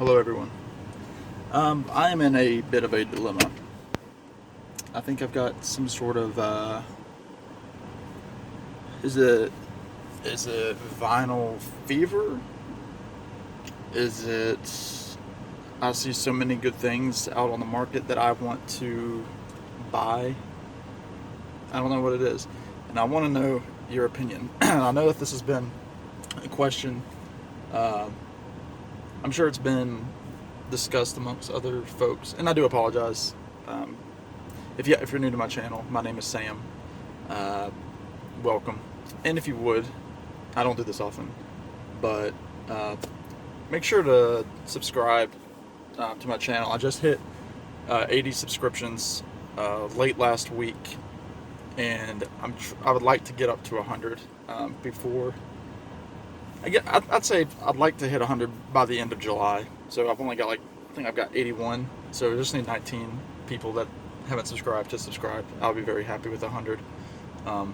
Hello, everyone. I am in a bit of a dilemma. I think I've got some sort of is it vinyl fever? Is it I see so many good things out on the market that I want to buy. I don't know what it is, and I want to know your opinion. I know that this has been a question. Uh, I'm sure it's been discussed amongst other folks, and I do apologize. Um, if you're new to my channel, my name is Sam. Uh, Welcome, and if you would, I don't do this often, but make sure to subscribe to my channel. I just hit 80 subscriptions late last week, and I would like to get up to 100 before. I'd say I'd like to hit 100 by the end of July. So I've only got I think I've got 81. So I just need 19 people that haven't subscribed to subscribe. I'll be very happy with 100. Um,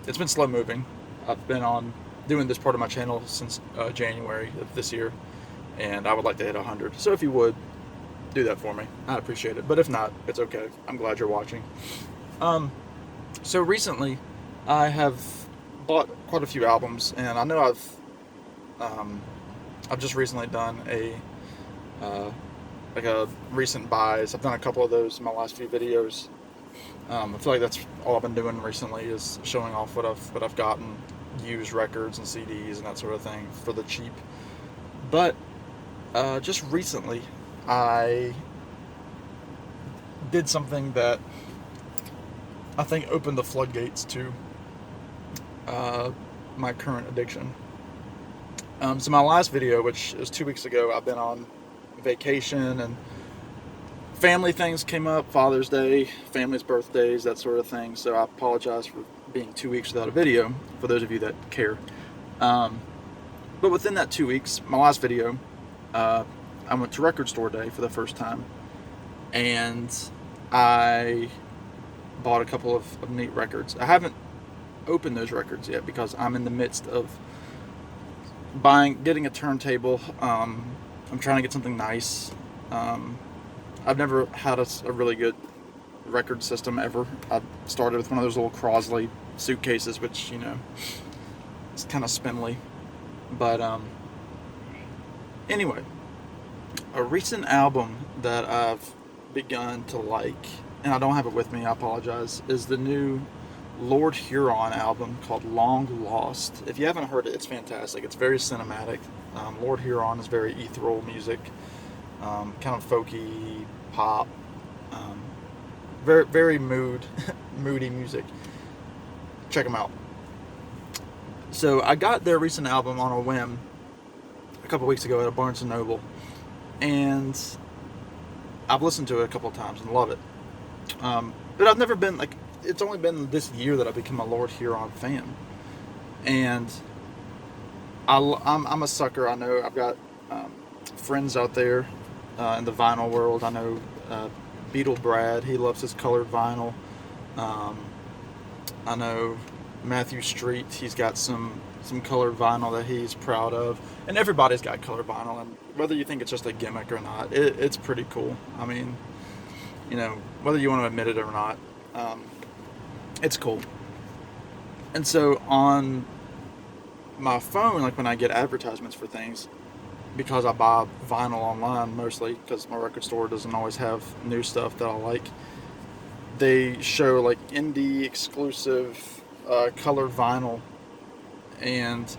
it's been slow moving. I've been on doing this part of my channel since January of this year, and I would like to hit 100. So if you would do that for me, I'd appreciate it. But if not, it's okay. I'm glad you're watching. So recently, I have bought quite a few albums, and I know I've just recently done a recent buys. I've done a couple of those in my last few videos. I feel like that's all I've been doing recently is showing off what I've gotten, used records and CDs and that sort of thing for the cheap. But just recently, I did something that I think opened the floodgates to my current addiction. So my last video, which is 2 weeks ago, I've been on vacation and family things came up, Father's Day, family's birthdays, that sort of thing. So I apologize for being 2 weeks without a video, for those of you that care. But within that 2 weeks, my last video, I went to Record Store Day for the first time, and I bought a couple of neat records. I haven't opened those records yet because I'm in the midst of getting a turntable. I'm trying to get something nice. I've never had a really good record system ever. I started with one of those little Crosley suitcases, which, it's kind of spindly. But anyway, a recent album that I've begun to like, and I don't have it with me, I apologize, is the new Lord Huron album called Long Lost. If you haven't heard it, it's fantastic. It's very cinematic. Lord Huron is very ethereal music, kind of folky pop, very very moody music. Check them out. So I got their recent album on a whim a couple weeks ago at a Barnes & Noble, and I've listened to it a couple of times and love it. But I've never been it's only been this year that I've become a Lord Huron fan, and I'm a sucker. I know I've got friends out there in the vinyl world. I know Beetle Brad, he loves his colored vinyl. I know Matthew Street, he's got some colored vinyl that he's proud of, and everybody's got colored vinyl, and whether you think it's just a gimmick or not, it's pretty cool. I mean, whether you want to admit it or not, it's cool. And so on my phone, when I get advertisements for things, because I buy vinyl online mostly, because my record store doesn't always have new stuff that I like, they show indie exclusive colored vinyl, and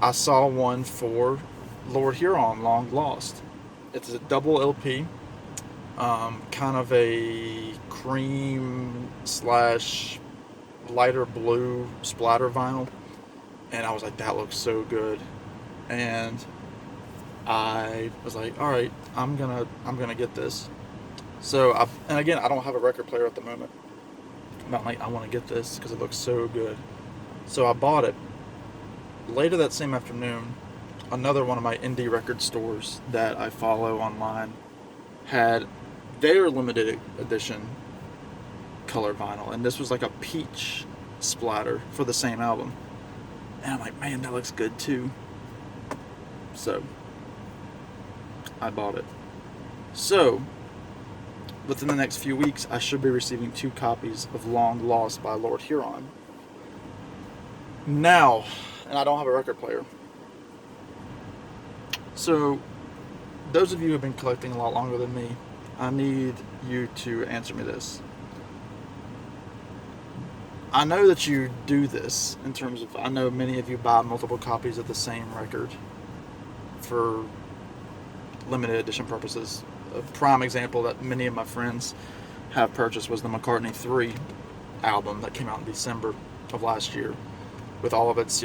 I saw one for Lord Huron, Long Lost. It's a double LP, kind of a cream / lighter blue splatter vinyl, and I was like, that looks so good, and I was like, all right, I'm gonna get this. So and again, I don't have a record player at the moment. But I want to get this because it looks so good. So I bought it. Later that same afternoon, another one of my indie record stores that I follow online had their limited edition color vinyl, and this was like a peach splatter for the same album. And I'm like, man, that looks good too. So I bought it. So, within the next few weeks, I should be receiving 2 copies of Long Lost by Lord Huron. Now, and I don't have a record player. So, those of you who have been collecting a lot longer than me, I need you to answer me this. I know that you do this in terms of, I know many of you buy multiple copies of the same record for limited edition purposes. A prime example that many of my friends have purchased was the McCartney 3 album that came out in December of last year, with all of its,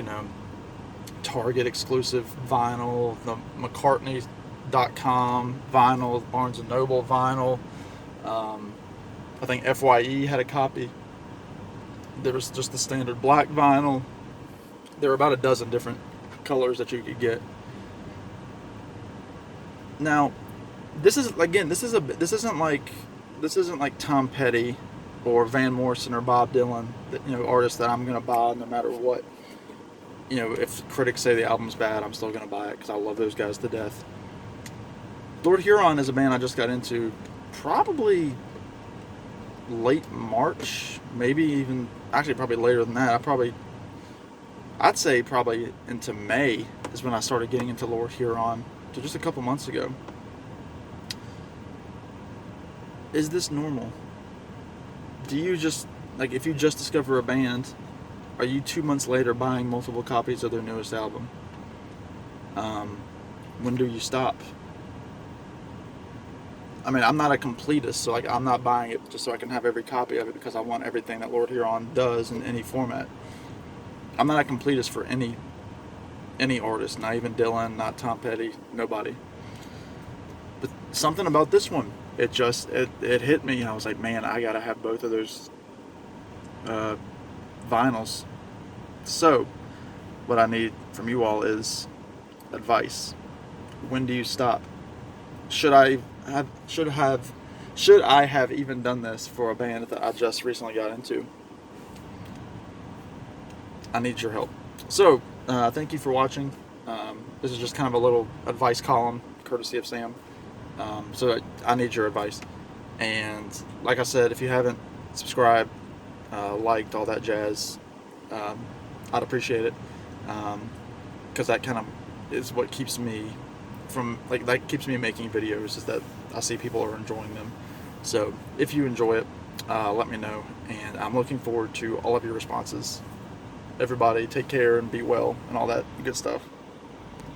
Target exclusive vinyl, the McCartney.com vinyl, Barnes and Noble vinyl. I think FYE had a copy. There was just the standard black vinyl. There were about a dozen different colors that you could get. Now, this isn't like Tom Petty or Van Morrison or Bob Dylan, artists that I'm gonna buy no matter what. If critics say the album's bad, I'm still gonna buy it because I love those guys to death. Lord Huron is a band I just got into probably late March, maybe even actually probably later than that. I'd say probably into May is when I started getting into Lord Huron, so just a couple months ago. Is this normal? Do you just, if you just discover a band, are you 2 months later buying multiple copies of their newest album? When do you stop? I mean, I'm not a completist, so I'm not buying it just so I can have every copy of it because I want everything that Lord Huron does in any format. I'm not a completist for any artist, not even Dylan, not Tom Petty, nobody. But something about this one, it hit me, and I was like, man, I gotta have both of those vinyls. So, what I need from you all is advice. When do you stop? Should I have even done this for a band that I just recently got into? I need your help. So, thank you for watching. This is just kind of a little advice column, courtesy of Sam. So I need your advice. And like I said, if you haven't subscribed, liked, all that jazz, I'd appreciate it. Because that kind of is what keeps me making videos, is that I see people are enjoying them. So if you enjoy it, let me know, and I'm looking forward to all of your responses. Everybody take care and be well and all that good stuff.